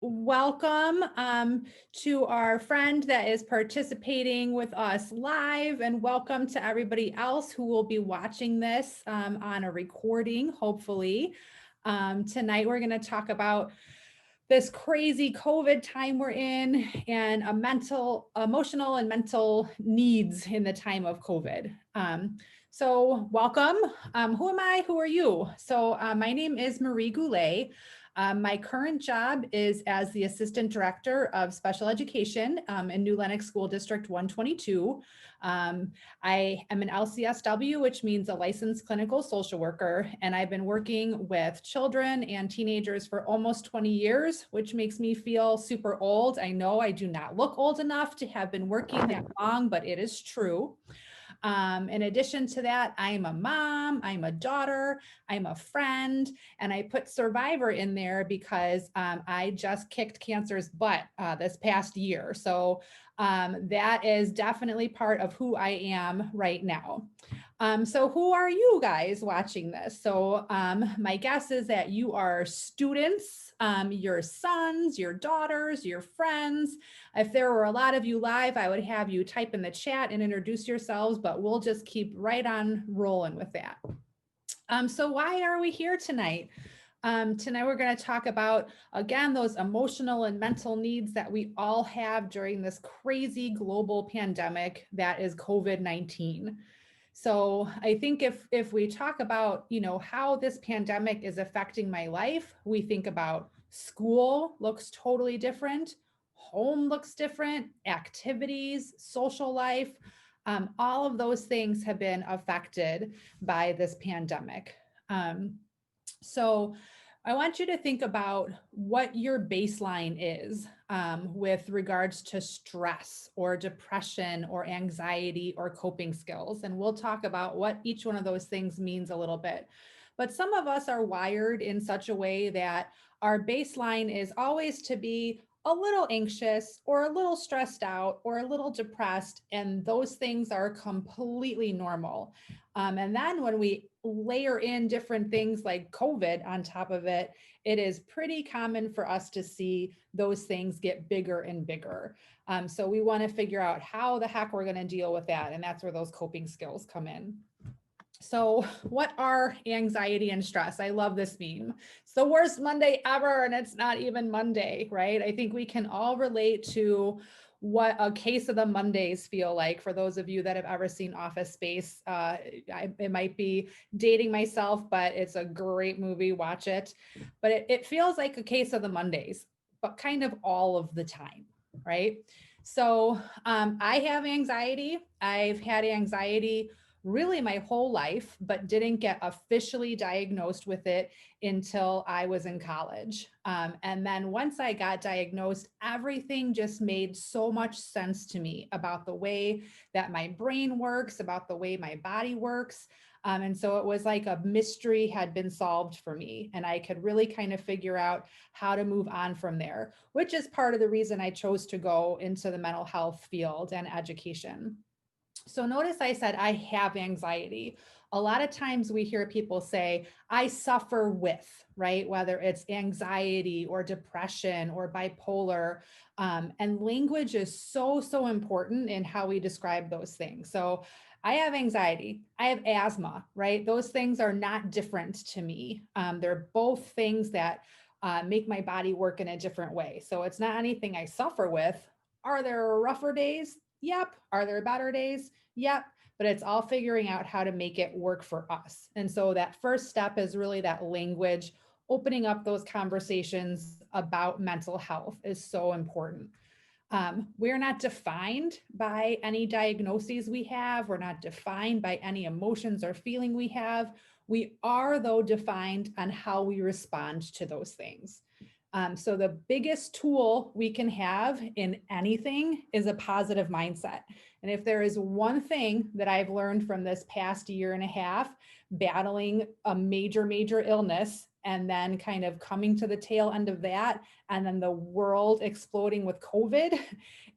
welcome to our friend that is participating with us live, and welcome to everybody else who will be watching this on a recording, hopefully. Tonight, we're going to talk about this crazy COVID time we're in and emotional and mental needs in the time of COVID. So welcome. Who am I? Who are you? So my name is Marie Goulet. My current job is as the Assistant Director of Special Education in New Lenox School District 122. I am an LCSW, which means a licensed clinical social worker, and I've been working with children and teenagers for almost 20 years, which makes me feel super old. I know I do not look old enough to have been working that long, but it is true. In addition to that, I'm a mom, I'm a daughter, I'm a friend, and I put survivor in there because I just kicked cancer's butt this past year. So that is definitely part of who I am right now. So who are you guys watching this? So my guess is that you are students, your sons, your daughters, your friends. If there were a lot of you live, I would have you type in the chat and introduce yourselves, but we'll just keep right on rolling with that. So why are we here tonight? Tonight we're going to talk about, again, those emotional and mental needs that we all have during this crazy global pandemic that is COVID-19. So I think if we talk about, how this pandemic is affecting my life, we think about school looks totally different, home looks different, activities, social life, all of those things have been affected by this pandemic. So I want you to think about what your baseline is with regards to stress or depression or anxiety or coping skills. And we'll talk about what each one of those things means a little bit. But some of us are wired in such a way that our baseline is always to be a little anxious or a little stressed out or a little depressed. And those things are completely normal. And then when we layer in different things like COVID on top of it, it is pretty common for us to see those things get bigger and bigger. So we want to figure out how the heck we're going to deal with that. And that's where those coping skills come in. So what are anxiety and stress? I love this meme. It's the worst Monday ever, and it's not even Monday, right? I think we can all relate to what a case of the Mondays feel like for those of you that have ever seen Office Space. It might be dating myself, but it's a great movie. Watch it. But it feels like a case of the Mondays, but kind of all of the time, right? So I have anxiety. I've had anxiety really my whole life, but didn't get officially diagnosed with it until I was in college. And then once I got diagnosed, everything just made so much sense to me about the way that my brain works, about the way my body works. And so it was like a mystery had been solved for me, and I could really kind of figure out how to move on from there, which is part of the reason I chose to go into the mental health field and education. So notice I said I have anxiety. A lot of times we hear people say, I suffer with, right? Whether it's anxiety or depression or bipolar. And language is so, so important in how we describe those things. So I have anxiety, I have asthma, right? Those things are not different to me. They're both things that make my body work in a different way. So it's not anything I suffer with. Are there rougher days? Yep. Are there better days? Yep. But it's all figuring out how to make it work for us. And so that first step is really that language, opening up those conversations about mental health is so important. We're not defined by any diagnoses we have. We're not defined by any emotions or feeling we have. We are, though, defined on how we respond to those things. So the biggest tool we can have in anything is a positive mindset. And if there is one thing that I've learned from this past year and a half, battling a major, major illness, and then kind of coming to the tail end of that, and then the world exploding with COVID,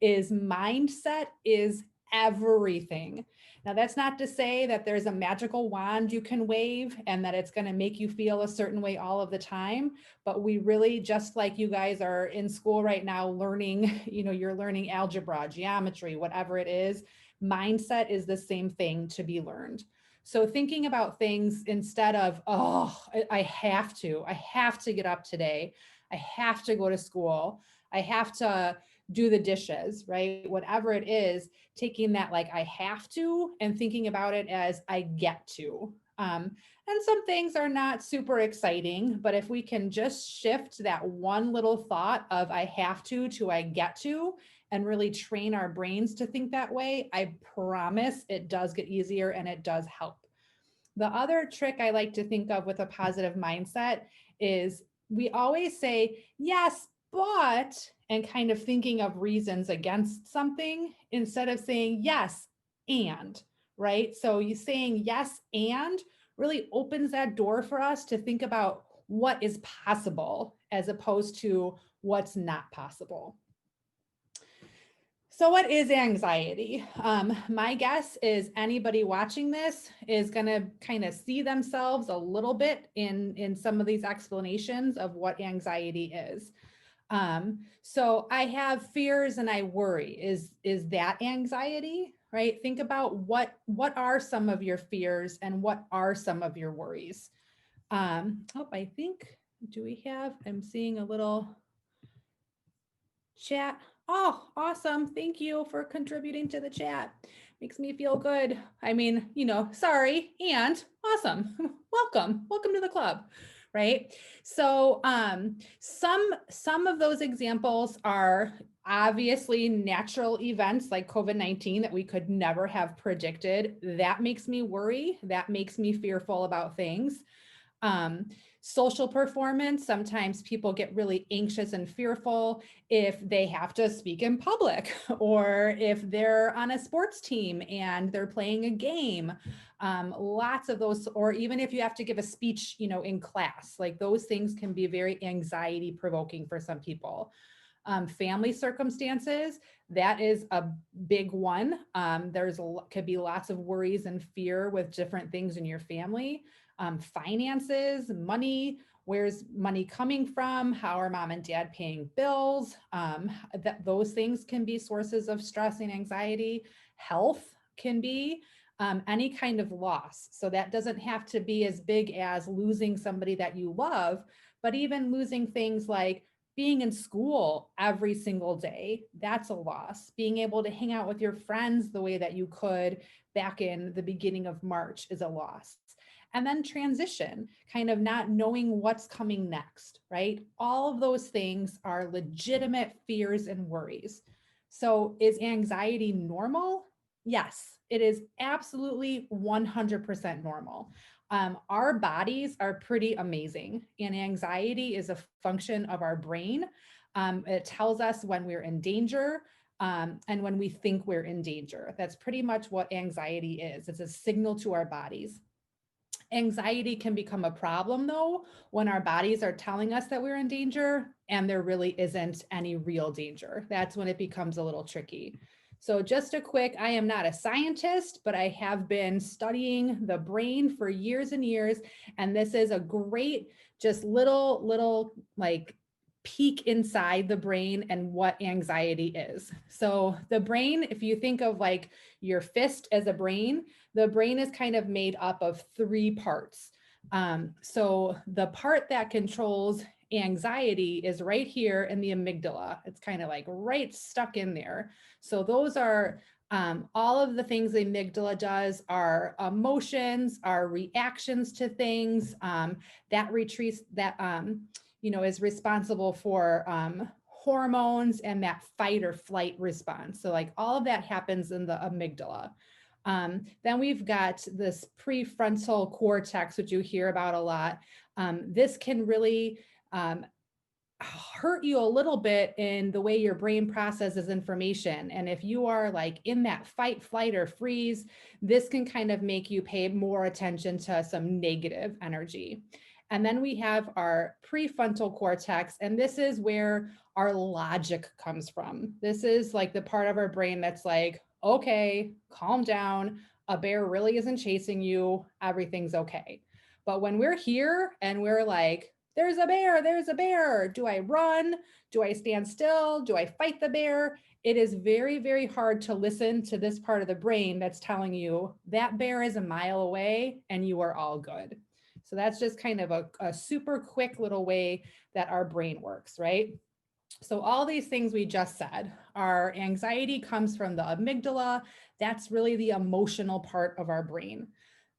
is mindset is everything. Now, that's not to say that there's a magical wand you can wave and that it's going to make you feel a certain way all of the time, but we really, just like you guys are in school right now learning, you're learning algebra, geometry, whatever it is, mindset is the same thing to be learned. So thinking about things instead of, oh, I have to get up today. I have to go to school. I have to do the dishes, right? Whatever it is, taking that like I have to and thinking about it as I get to. And some things are not super exciting, but if we can just shift that one little thought of I have to I get to, and really train our brains to think that way, I promise it does get easier and it does help. The other trick I like to think of with a positive mindset is we always say, yes, but, and kind of thinking of reasons against something instead of saying yes, and, right? So you saying yes, and really opens that door for us to think about what is possible as opposed to what's not possible. So what is anxiety? My guess is anybody watching this is going to kind of see themselves a little bit in some of these explanations of what anxiety is. So I have fears and I worry. Is that anxiety, right? Think about what are some of your fears and what are some of your worries. I think, do we have, I'm seeing a little chat. Oh, awesome. Thank you for contributing to the chat. Makes me feel good. I mean, sorry and awesome. Welcome to the club, right? So some of those examples are obviously natural events like COVID-19 that we could never have predicted. That makes me worry. That makes me fearful about things. Social performance, sometimes people get really anxious and fearful if they have to speak in public or if they're on a sports team and they're playing a game. Lots of those, or even if you have to give a speech, in class, like those things can be very anxiety provoking for some people. Family circumstances, that is a big one. Could be lots of worries and fear with different things in your family. Finances, money, where's money coming from? How are mom and dad paying bills? Those things can be sources of stress and anxiety. Health can be any kind of loss. So that doesn't have to be as big as losing somebody that you love, but even losing things like being in school every single day, that's a loss. Being able to hang out with your friends the way that you could back in the beginning of March is a loss. And then transition, kind of not knowing what's coming next, right? All of those things are legitimate fears and worries. So is anxiety normal? Yes, it is absolutely 100% normal. Our bodies are pretty amazing, and anxiety is a function of our brain. It tells us when we're in danger and when we think we're in danger. That's pretty much what anxiety is. It's a signal to our bodies. Anxiety can become a problem though, when our bodies are telling us that we're in danger and there really isn't any real danger. That's when it becomes a little tricky. So just a quick, I am not a scientist, but I have been studying the brain for years and years. And this is a great, just little like peek inside the brain and what anxiety is. So the brain, if you think of like your fist as a brain, the brain is kind of made up of three parts. So the part that controls anxiety is right here in the amygdala. It's kind of like right stuck in there. So those are all of the things the amygdala does are emotions, are reactions to things, that retreats, that is responsible for hormones and that fight or flight response. So like all of that happens in the amygdala. Then we've got this prefrontal cortex, which you hear about a lot. This can really hurt you a little bit in the way your brain processes information. And if you are like in that fight, flight, or freeze, this can kind of make you pay more attention to some negative energy. And then we have our prefrontal cortex, and this is where our logic comes from. This is like the part of our brain that's like, okay, calm down. a bear really isn't chasing you, everything's okay. But when we're here and we're like, there's a bear. Do I run? Do I stand still? Do I fight the bear? It is very, very hard to listen to this part of the brain that's telling you that bear is a mile away and you are all good. So that's just kind of a super quick little way that our brain works, right? So all these things we just said, our anxiety comes from the amygdala. That's really the emotional part of our brain.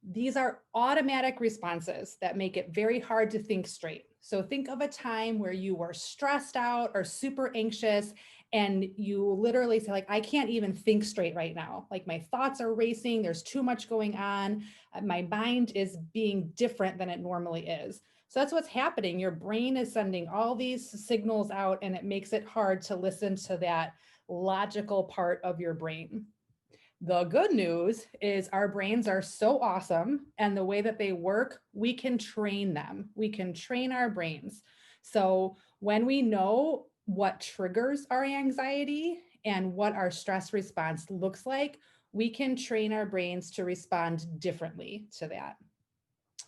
These are automatic responses that make it very hard to think straight. So think of a time where you were stressed out or super anxious and you literally say like, I can't even think straight right now. Like my thoughts are racing. There's too much going on. My mind is being different than it normally is. So that's what's happening. Your brain is sending all these signals out and it makes it hard to listen to that logical part of your brain. The good news is our brains are so awesome, and the way that they work, we can train them. We can train our brains. So when we know what triggers our anxiety and what our stress response looks like, we can train our brains to respond differently to that.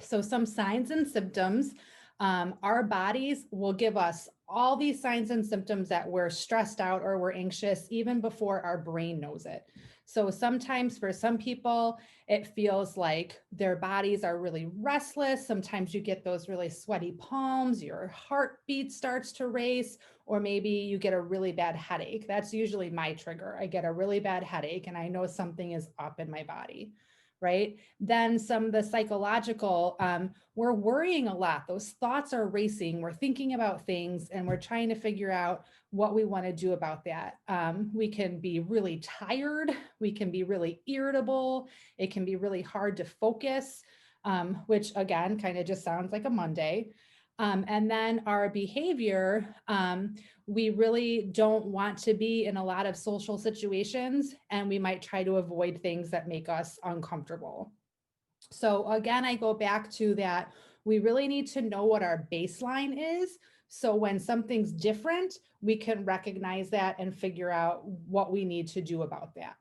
So some signs and symptoms, our bodies will give us all these signs and symptoms that we're stressed out or we're anxious even before our brain knows it. So sometimes for some people, it feels like their bodies are really restless. Sometimes you get those really sweaty palms, your heartbeat starts to race, or maybe you get a really bad headache. That's usually my trigger. I get a really bad headache and I know something is up in my body, right? Then some of the psychological, we're worrying a lot. Those thoughts are racing. We're thinking about things and we're trying to figure out what we want to do about that. We can be really tired. We can be really irritable. It can be really hard to focus, which again, kind of just sounds like a Monday. And then our behavior, we really don't want to be in a lot of social situations, and we might try to avoid things that make us uncomfortable. So again, I go back to that. We really need to know what our baseline is. So when something's different, we can recognize that and figure out what we need to do about that.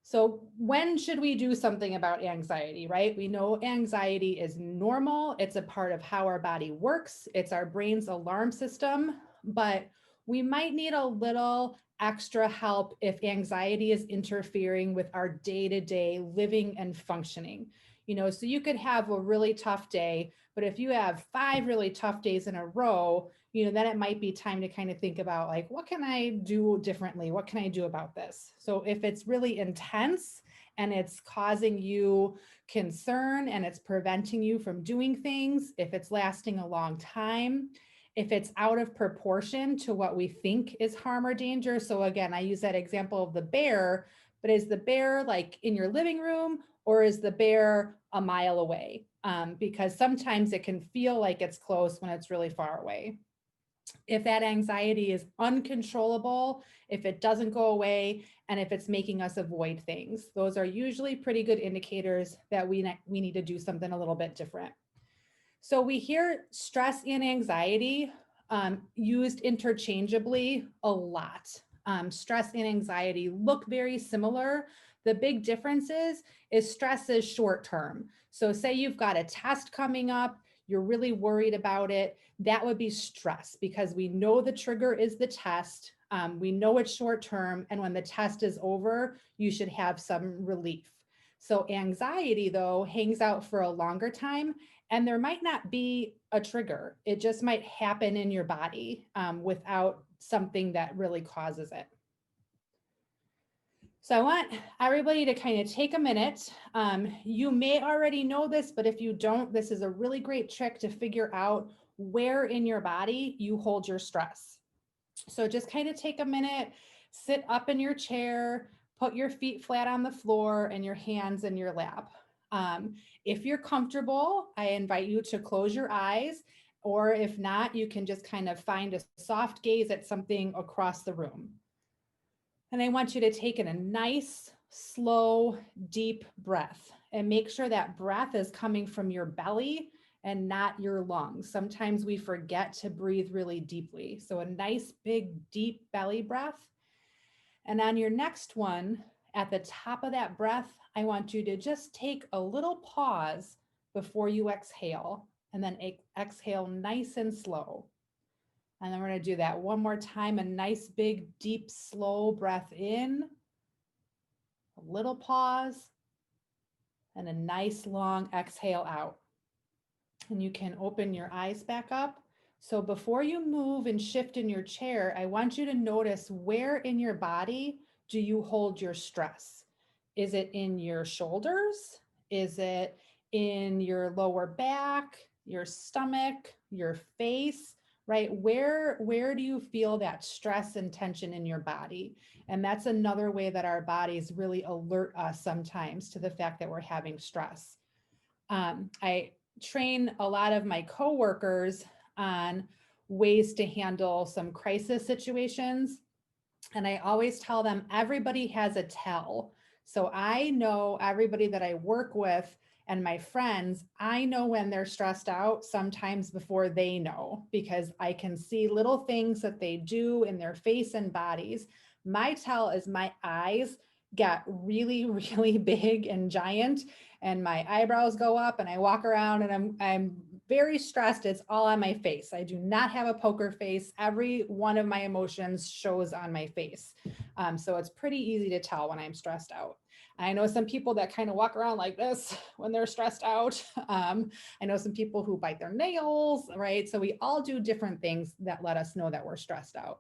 So when should we do something about anxiety, right? We know anxiety is normal. It's a part of how our body works. It's our brain's alarm system, but we might need a little extra help if anxiety is interfering with our day-to-day living and functioning. So you could have a really tough day, but if you have 5 really tough days in a row, then it might be time to kind of think about like, what can I do differently? What can I do about this? So if it's really intense and it's causing you concern and it's preventing you from doing things, if it's lasting a long time, if it's out of proportion to what we think is harm or danger. So again, I use that example of the bear, but is the bear like in your living room or is the bear a mile away? Because sometimes it can feel like it's close when it's really far away. If that anxiety is uncontrollable, if it doesn't go away, and if it's making us avoid things, those are usually pretty good indicators that we need to do something a little bit different. So we hear stress and anxiety used interchangeably a lot. Stress and anxiety look very similar. The big difference is stress is short term. So say you've got a test coming up, you're really worried about it, that would be stress because we know the trigger is the test. We know it's short term. And when the test is over, you should have some relief. So anxiety though hangs out for a longer time and there might not be a trigger. It just might happen in your body without something that really causes it. So I want everybody to kind of take a minute. You may already know this, but if you don't, this is a really great trick to figure out where in your body you hold your stress. So just kind of take a minute, sit up in your chair, put your feet flat on the floor and your hands in your lap. If you're comfortable, I invite you to close your eyes, or if not, you can just kind of find a soft gaze at something across the room. And I want you to take in a nice, slow, deep breath and make sure that breath is coming from your belly and not your lungs. Sometimes we forget to breathe really deeply. So a nice, big, deep belly breath. And on your next one, At the top of that breath, I want you to just take a little pause before you exhale, and then exhale nice and slow. And then we're going to do that one more time. A nice, big, deep, slow breath in, a little pause, and a nice, long exhale out. And you can open your eyes back up. So before you move and shift in your chair, I want you to notice where in your body do you hold your stress? Is it in your shoulders? Is it in your lower back, your stomach, your face, right? Where do you feel that stress and tension in your body? And that's another way that our bodies really alert us sometimes to the fact that we're having stress. I train a lot of my coworkers on ways to handle some crisis situations. And I always tell them everybody has a tell. So I know everybody that I work with and my friends, I know when they're stressed out sometimes before they know, because I can see little things that they do in their face and bodies. My tell is my eyes get really, really big and giant, and my eyebrows go up, and I walk around and I'm very stressed. It's all on my face. I do not have a poker face. Every one of my emotions shows on my face. So it's pretty easy to tell when I'm stressed out. I know some people that kind of walk around like this when they're stressed out. I know some people who bite their nails, right? So we all do different things that let us know that we're stressed out.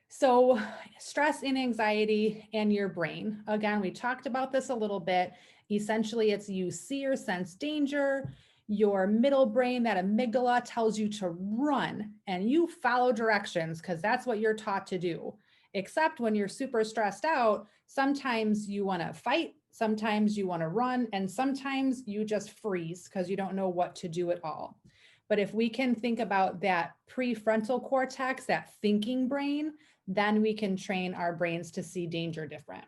So stress and anxiety and your brain. Again, we talked about this a little bit. Essentially, it's you see or sense danger. Your middle brain, that amygdala, tells you to run, and you follow directions because that's what you're taught to do. Except when you're super stressed out, sometimes you want to fight, sometimes you want to run, and sometimes you just freeze because you don't know what to do at all. But if we can think about that prefrontal cortex, that thinking brain, then we can train our brains to see danger different.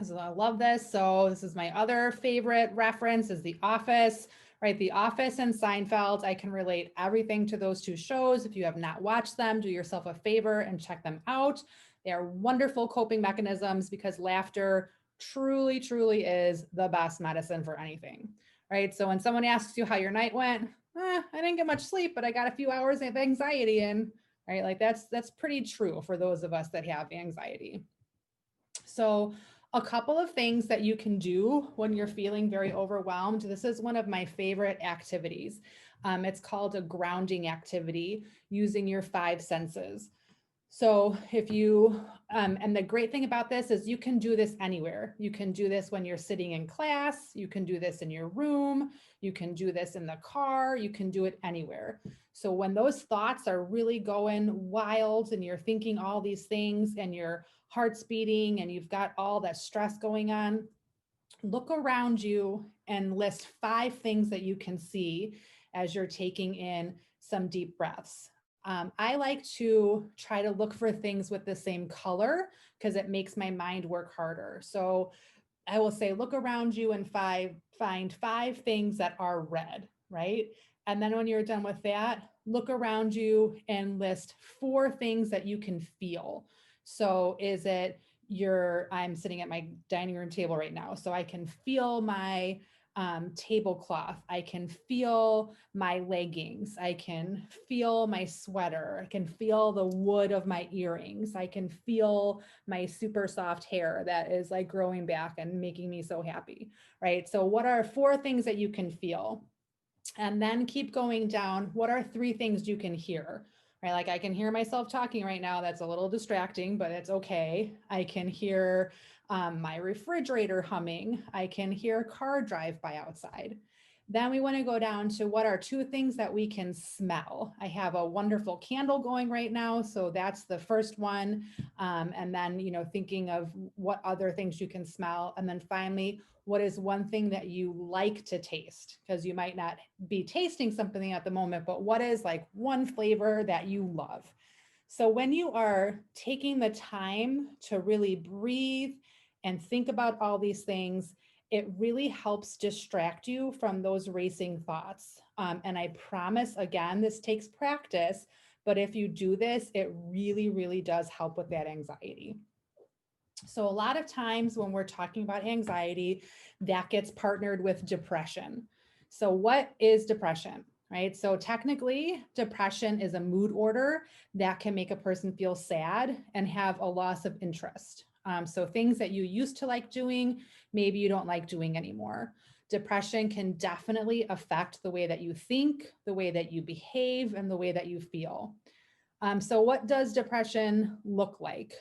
So I love this. So this is my other favorite reference is The Office, right? The Office and Seinfeld. I can relate everything to those two shows. If you have not watched them, do yourself a favor and check them out. They are wonderful coping mechanisms because laughter truly, truly is the best medicine for anything, right? So when someone asks you how your night went, I didn't get much sleep, but I got a few hours of anxiety in, right? Like that's pretty true for those of us that have anxiety. So a couple of things that you can do when you're feeling very overwhelmed. This is one of my favorite activities. It's called a grounding activity using your 5 senses. So if you, and the great thing about this is you can do this anywhere. You can do this when you're sitting in class, you can do this in your room, you can do this in the car, you can do it anywhere. So when those thoughts are really going wild and you're thinking all these things and your heart's beating and you've got all that stress going on, look around you and list 5 things that you can see as you're taking in some deep breaths. I like to try to look for things with the same color because it makes my mind work harder. So I will say, look around you and find 5 things that are red, right? And then when you're done with that, look around you and list 4 things that you can feel. So is it I'm sitting at my dining room table right now, so I can feel my tablecloth. I can feel my leggings. I can feel my sweater. I can feel the wood of my earrings. I can feel my super soft hair that is like growing back and making me so happy, right? So what are 4 things that you can feel? And then keep going down. What are 3 things you can hear? Right? Like I can hear myself talking right now. That's a little distracting, but it's okay. I can hear my refrigerator humming. I can hear a car drive by outside. Then we want to go down to what are 2 things that we can smell. I have a wonderful candle going right now. So that's the first one. And then, thinking of what other things you can smell. And then finally, what is one thing that you like to taste? Because you might not be tasting something at the moment, but what is like one flavor that you love? So when you are taking the time to really breathe and think about all these things, it really helps distract you from those racing thoughts. And I promise, again, this takes practice, but if you do this, it really, really does help with that anxiety. So a lot of times when we're talking about anxiety, that gets partnered with depression. So what is depression? Right? So technically, depression is a mood order that can make a person feel sad and have a loss of interest. So things that you used to like doing, maybe you don't like doing anymore. Depression can definitely affect the way that you think, the way that you behave, and the way that you feel. So what does depression look like?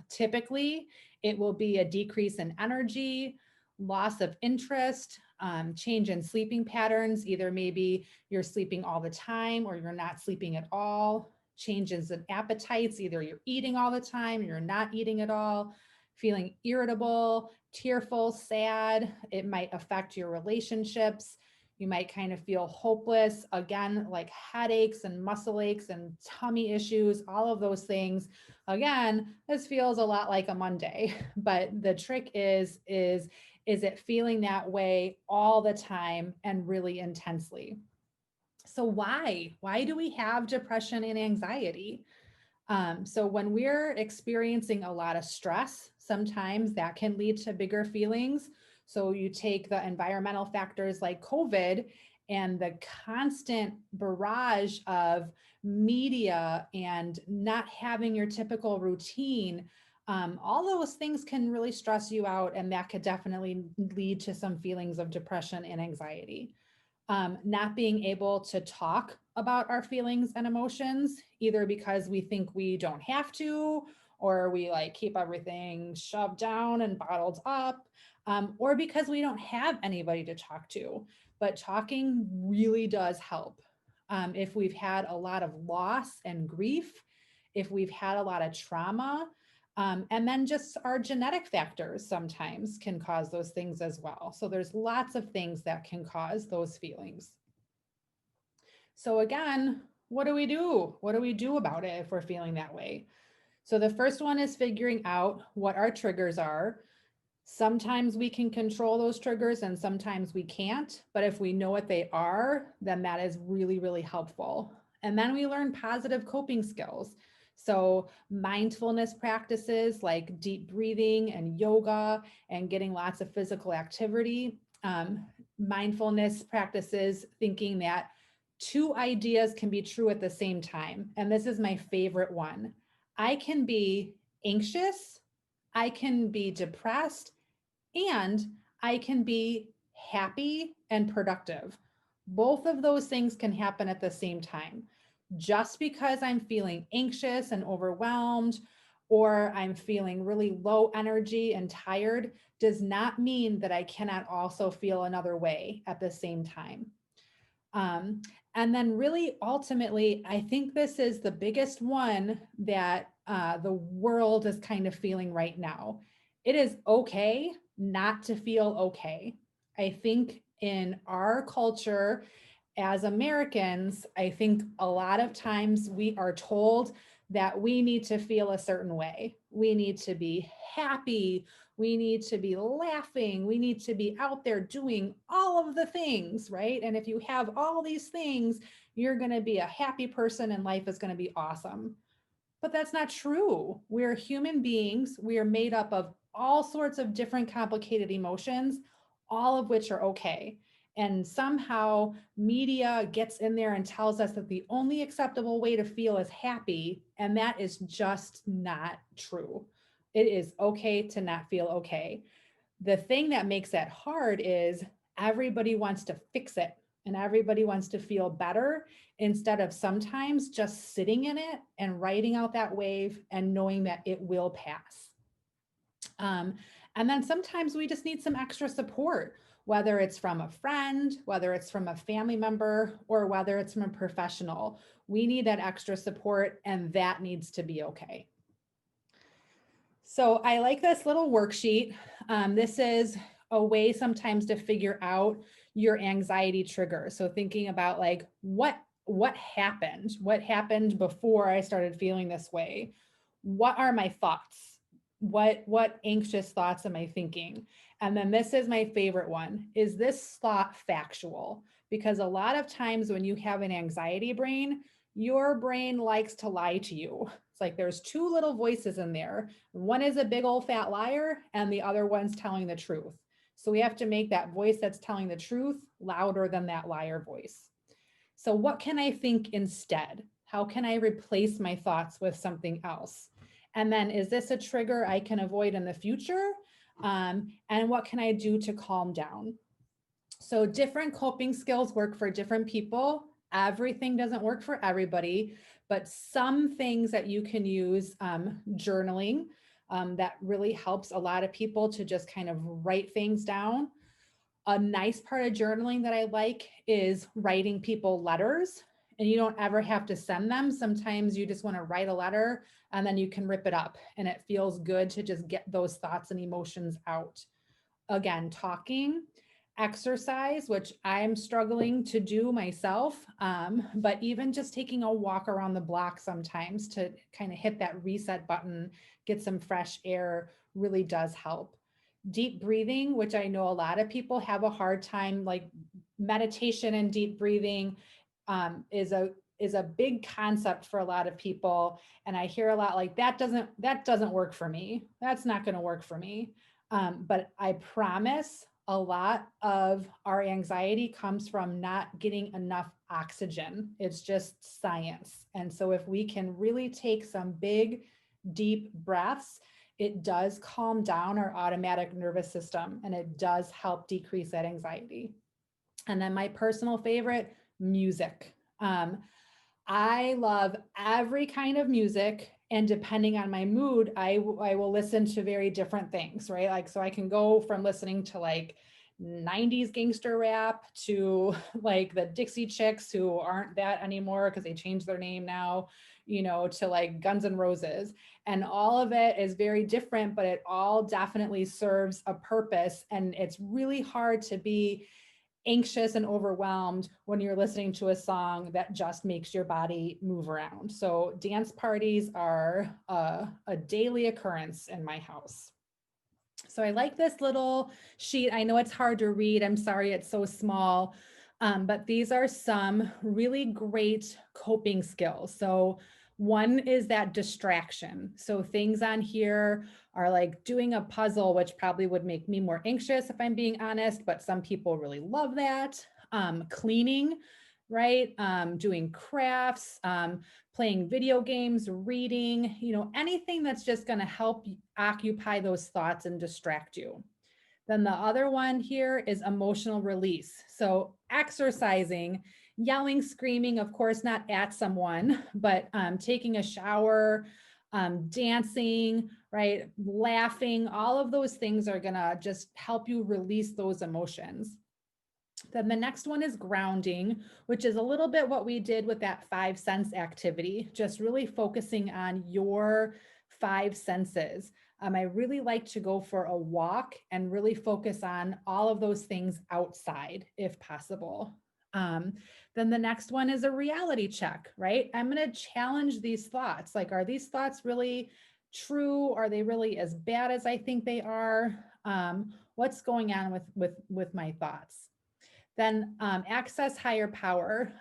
Typically, it will be a decrease in energy, loss of interest, change in sleeping patterns. Either maybe you're sleeping all the time or you're not sleeping at all. Changes in appetites. Either you're eating all the time, you're not eating at all. Feeling irritable, tearful, sad. It might affect your relationships. You might kind of feel hopeless. Again, like headaches and muscle aches and tummy issues, all of those things. Again, this feels a lot like a Monday, but the trick is it feeling that way all the time and really intensely? So why do we have depression and anxiety? So when we're experiencing a lot of stress, sometimes that can lead to bigger feelings. So you take the environmental factors like COVID and the constant barrage of media and not having your typical routine. All those things can really stress you out, and that could definitely lead to some feelings of depression and anxiety. Not being able to talk about our feelings and emotions, either because we think we don't have to, or we like keep everything shoved down and bottled up, or because we don't have anybody to talk to. But talking really does help. If we've had a lot of loss and grief, if we've had a lot of trauma, and then just our genetic factors sometimes can cause those things as well. So there's lots of things that can cause those feelings. So again, what do we do? What do we do about it if we're feeling that way? So the first one is figuring out what our triggers are. Sometimes we can control those triggers and sometimes we can't. But if we know what they are, then that is really, really helpful. And then we learn positive coping skills. So mindfulness practices like deep breathing and yoga and getting lots of physical activity. Mindfulness practices thinking that two ideas can be true at the same time. And this is my favorite one. I can be anxious, I can be depressed, and I can be happy and productive. Both of those things can happen at the same time. Just because I'm feeling anxious and overwhelmed, or I'm feeling really low energy and tired, does not mean that I cannot also feel another way at the same time. Um, and then, really, ultimately, I think this is the biggest one that the world is kind of feeling right now. It is okay not to feel okay. I think in our culture as Americans, I think a lot of times we are told that we need to feel a certain way. We need to be happy. We need to be laughing. We need to be out there doing all of the things, right? And if you have all these things, you're going to be a happy person and life is going to be awesome. But that's not true. We're human beings. We are made up of all sorts of different complicated emotions, all of which are okay. And somehow media gets in there and tells us that the only acceptable way to feel is happy. And that is just not true. It is okay to not feel okay. The thing that makes that hard is everybody wants to fix it and everybody wants to feel better instead of sometimes just sitting in it and riding out that wave and knowing that it will pass. Um, and then sometimes we just need some extra support, whether it's from a friend, whether it's from a family member, or whether it's from a professional. We need that extra support, and that needs to be okay. So I like this little worksheet. This is a way sometimes to figure out your anxiety trigger. So thinking about like what happened? What happened before I started feeling this way? What are my thoughts? What anxious thoughts am I thinking? And then this is my favorite one. Is this thought factual? Because a lot of times when you have an anxiety brain, your brain likes to lie to you. It's like there's two little voices in there. One is a big old fat liar and the other one's telling the truth. So we have to make that voice that's telling the truth louder than that liar voice. So what can I think instead? How can I replace my thoughts with something else? And then is this a trigger I can avoid in the future? And what can I do to calm down? So different coping skills work for different people. Everything doesn't work for everybody, but some things that you can use, journaling, that really helps a lot of people to just kind of write things down. A nice part of journaling that I like is writing people letters, and you don't ever have to send them. Sometimes you just want to write a letter and then you can rip it up, and it feels good to just get those thoughts and emotions out. Again, talking, exercise, which I'm struggling to do myself, but even just taking a walk around the block sometimes to kind of hit that reset button, get some fresh air, really does help. Deep breathing, which I know a lot of people have a hard time, like meditation and deep breathing, is a big concept for a lot of people. And I hear a lot like that doesn't work for me. That's not going to work for me. But I promise a lot of our anxiety comes from not getting enough oxygen. It's just science. And so if we can really take some big, deep breaths, it does calm down our automatic nervous system and it does help decrease that anxiety. And then my personal favorite, music. I love every kind of music. And depending on my mood, I will listen to very different things, right? Like, so I can go from listening to like 90s gangster rap to like the Dixie Chicks, who aren't that anymore because they changed their name now, to like Guns N' Roses. And all of it is very different, but it all definitely serves a purpose. And it's really hard to be anxious and overwhelmed when you're listening to a song that just makes your body move around. So dance parties are a daily occurrence in my house. So I like this little sheet. I know it's hard to read. I'm sorry, it's so small. But these are some really great coping skills. So one is that distraction. So things on here are like doing a puzzle, which probably would make me more anxious if I'm being honest, but some people really love that. Cleaning, right? Doing crafts, playing video games, reading, anything that's just going to help occupy those thoughts and distract you. Then the other one here is emotional release. So exercising, yelling, screaming, of course, not at someone, but taking a shower, dancing, right? Laughing, all of those things are gonna just help you release those emotions. Then the next one is grounding, which is a little bit what we did with that 5 sense activity, just really focusing on your 5 senses. I really like to go for a walk and really focus on all of those things outside if possible. Then the next one is a reality check, right? I'm going to challenge these thoughts. Like, are these thoughts really true? Are they really as bad as I think they are? What's going on with my thoughts? Then access higher power.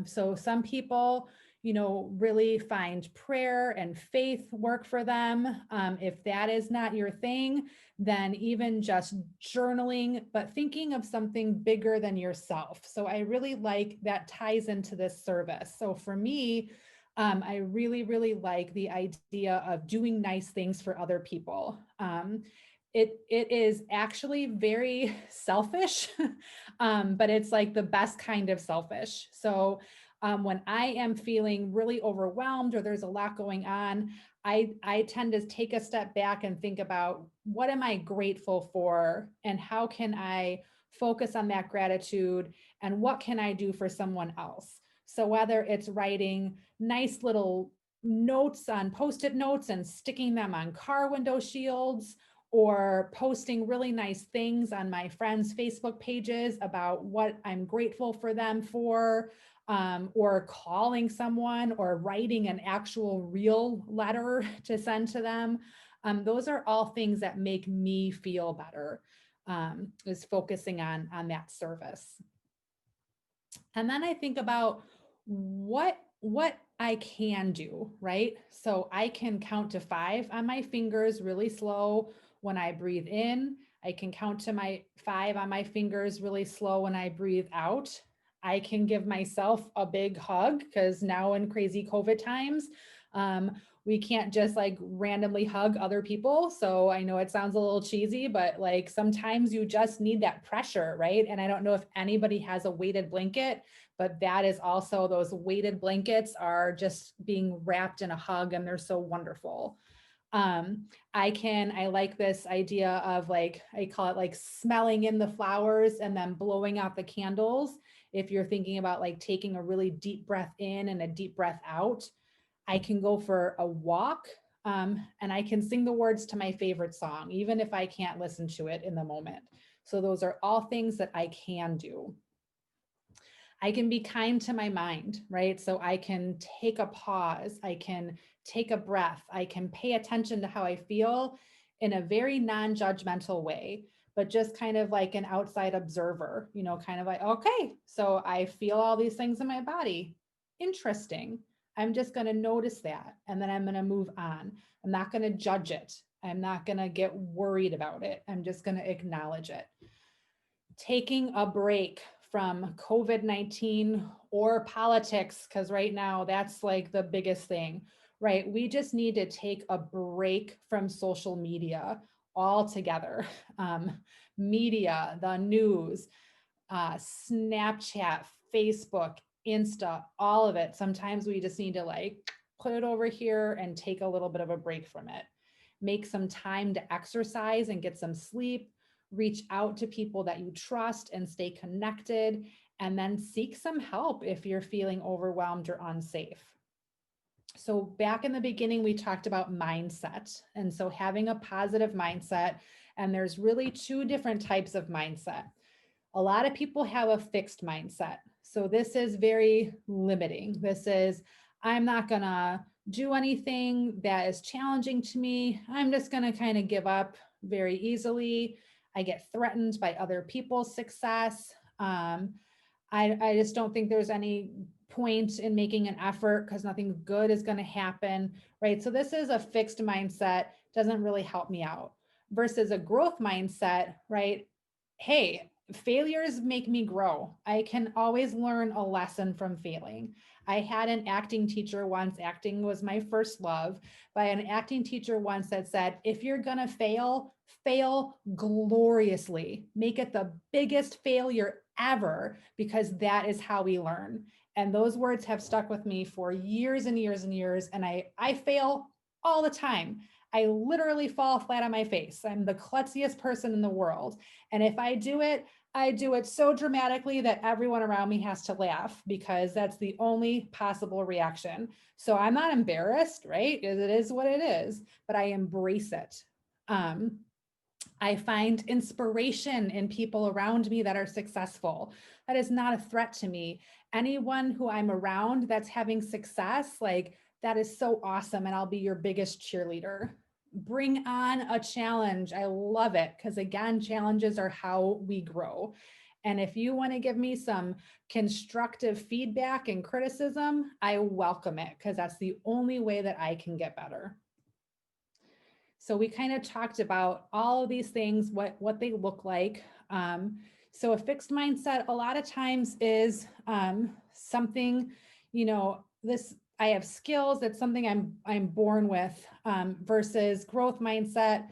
So some people, really find prayer and faith work for them. If that is not your thing, then even just journaling, but thinking of something bigger than yourself. So I really like that ties into this service. So for me, I really, really like the idea of doing nice things for other people. It is actually very selfish, but it's like the best kind of selfish. So when I am feeling really overwhelmed or there's a lot going on, I tend to take a step back and think about what am I grateful for and how can I focus on that gratitude and what can I do for someone else. So whether it's writing nice little notes on Post-it notes and sticking them on car window shields, or posting really nice things on my friends' Facebook pages about what I'm grateful for them for, or calling someone or writing an actual real letter to send to them. Those are all things that make me feel better, is focusing on that service. And then I think about what I can do, right? So I can count to 5 on my fingers really slow when I breathe in. I can count to my 5 on my fingers really slow when I breathe out. I can give myself a big hug because now in crazy COVID times, um, we can't just like randomly hug other people. So I know it sounds a little cheesy, but like sometimes you just need that pressure, right? And I don't know if anybody has a weighted blanket, but that is also, those weighted blankets are just being wrapped in a hug and they're so wonderful. I like this idea of like, I call it like smelling in the flowers and then blowing out the candles. If you're thinking about like taking a really deep breath in and a deep breath out, I can go for a walk, and I can sing the words to my favorite song, even if I can't listen to it in the moment. So those are all things that I can do. I can be kind to my mind, right? So I can take a pause, I can take a breath, I can pay attention to how I feel in a very non judgmental way, but just kind of like an outside observer, kind of like, okay, so I feel all these things in my body. Interesting. I'm just going to notice that and then I'm going to move on. I'm not going to judge it. I'm not going to get worried about it. I'm just going to acknowledge it. Taking a break from COVID-19 or politics, because right now that's like the biggest thing, right? We just need to take a break from social media altogether. Um, Media, the news, Snapchat, Facebook, Insta, all of it. Sometimes we just need to like put it over here and take a little bit of a break from it. Make some time to exercise and get some sleep. Reach out to people that you trust and stay connected. And then seek some help if you're feeling overwhelmed or unsafe. So, back in the beginning, we talked about mindset. And so, having a positive mindset, and there's really two different types of mindset. A lot of people have a fixed mindset. So this is very limiting. This is, I'm not going to do anything that is challenging to me. I'm just going to kind of give up very easily. I get threatened by other people's success. I just don't think there's any point in making an effort because nothing good is going to happen, right? So this is a fixed mindset, doesn't really help me out versus a growth mindset, right? Hey, failures make me grow. I can always learn a lesson from failing. I had an acting teacher once, acting was my first love, by an acting teacher once that said, if you're going to fail, fail gloriously. Make it the biggest failure ever, because that is how we learn. And those words have stuck with me for years and years and years. And I fail all the time. I literally fall flat on my face. I'm the klutziest person in the world. And if I do it so dramatically that everyone around me has to laugh, because that's the only possible reaction. So I'm not embarrassed, right? It is what it is, but I embrace it. I find inspiration in people around me that are successful. That is not a threat to me. Anyone who I'm around that's having success, like, that is so awesome. And I'll be your biggest cheerleader. Bring on a challenge. I love it because, again, challenges are how we grow. And if you want to give me some constructive feedback and criticism, I welcome it because that's the only way that I can get better. So we kind of talked about all of these things, what they look like. So a fixed mindset a lot of times is something, this, I have skills, that's something I'm born with, versus growth mindset.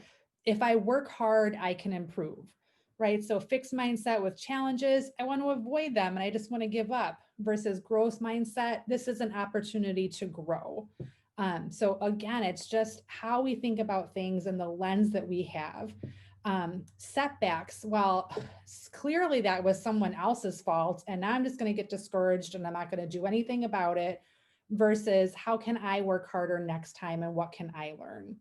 If I work hard, I can improve, right? So fixed mindset with challenges, I want to avoid them and I just want to give up, versus growth mindset. This is an opportunity to grow. So again, it's just how we think about things and the lens that we have. Setbacks, well, clearly that was someone else's fault, and now I'm just going to get discouraged and I'm not going to do anything about it, versus how can I work harder next time and what can I learn?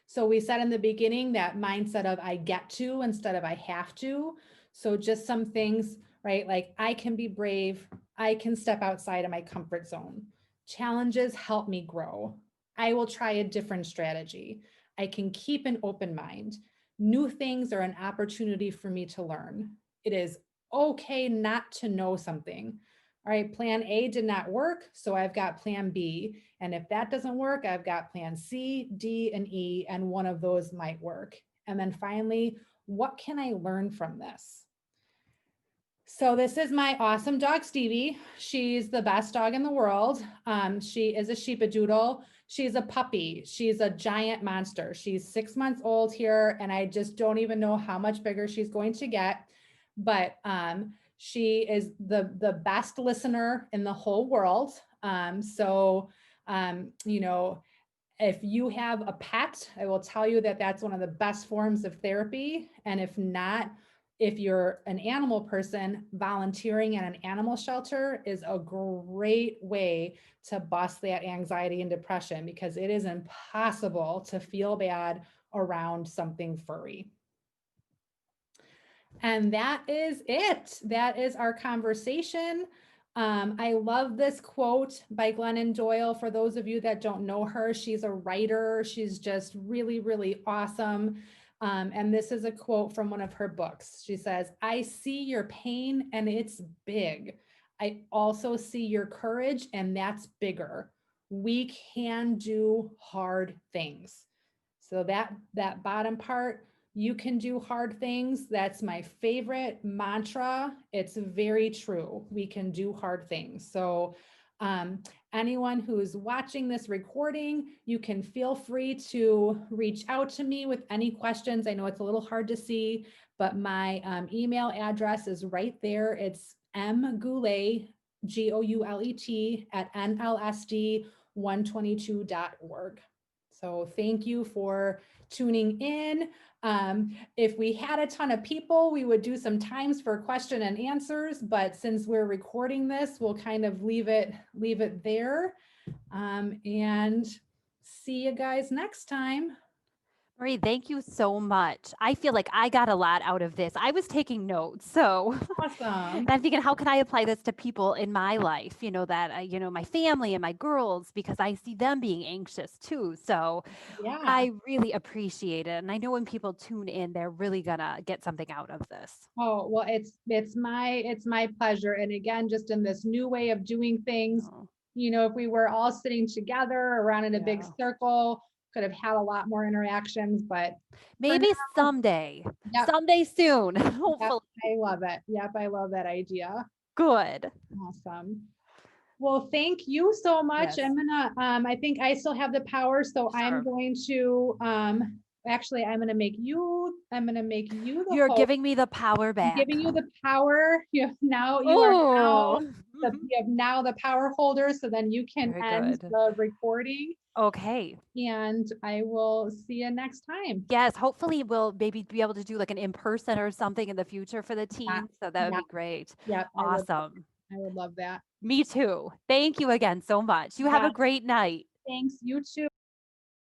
So we said in the beginning that mindset of I get to instead of I have to. So just some things, right? Like I can be brave. I can step outside of my comfort zone. Challenges help me grow. I will try a different strategy. I can keep an open mind. New things are an opportunity for me to learn. It is okay not to know something. All right, plan A did not work, so I've got plan B. And if that doesn't work, I've got plan C, D, and E, and one of those might work. And then finally, what can I learn from this? So this is my awesome dog, Stevie. She's the best dog in the world. She is a sheepadoodle. She's a puppy. She's a giant monster. She's 6 months old here, and I just don't even know how much bigger she's going to get. But she is the best listener in the whole world. You know, if you have a pet, I will tell you that that's one of the best forms of therapy. And if not, if you're an animal person, volunteering at an animal shelter is a great way to bust that anxiety and depression, because it is impossible to feel bad around something furry. And that is it. That is our conversation. I love this quote by Glennon Doyle. For those of you that don't know her, she's a writer. She's just really, really awesome. And this is a quote from one of her books. She says, "I see your pain and it's big. I also see your courage and that's bigger. We can do hard things." So that bottom part, you can do hard things. That's my favorite mantra. It's very true. We can do hard things. So anyone who's watching this recording, you can feel free to reach out to me with any questions. I know it's a little hard to see, but my email address is right there. It's mgoulet, Goulet, at nlsd122.org. So thank you for tuning in. If we had a ton of people, we would do some times for question and answers, but since we're recording this, we'll kind of leave it there. And see you guys next time. Marie, thank you so much. I feel like I got a lot out of this. I was taking notes. So Awesome. and I'm thinking, how can I apply this to people in my life? My family and my girls, because I see them being anxious too. So Yeah. I really appreciate it. And I know when people tune in, they're really gonna get something out of this. Oh, well, it's my pleasure. And again, just in this new way of doing things, Oh, if we were all sitting together around in a big yeah. circle, could have had a lot more interactions, but for Maybe now, someday, yep, someday soon, yep, hopefully. I love it. Yep, I love that idea. Good. Awesome. Well, thank you so much. Yes. I'm gonna, I think I still have the power, so I'm Sure. going to, actually, I'm gonna make you the You're host. giving me the power I'm back. giving you the power. You are now Oh, the power holder, so then you can very end good. the recording, Okay. and I will see you next time. Yes, hopefully we'll maybe be able to do like an in-person or something in the future for the Yeah, team. So that would yeah, be great. yeah, Awesome. I would love that. Me too. Thank you again so much. You have Yeah, a great night. thanks. You too.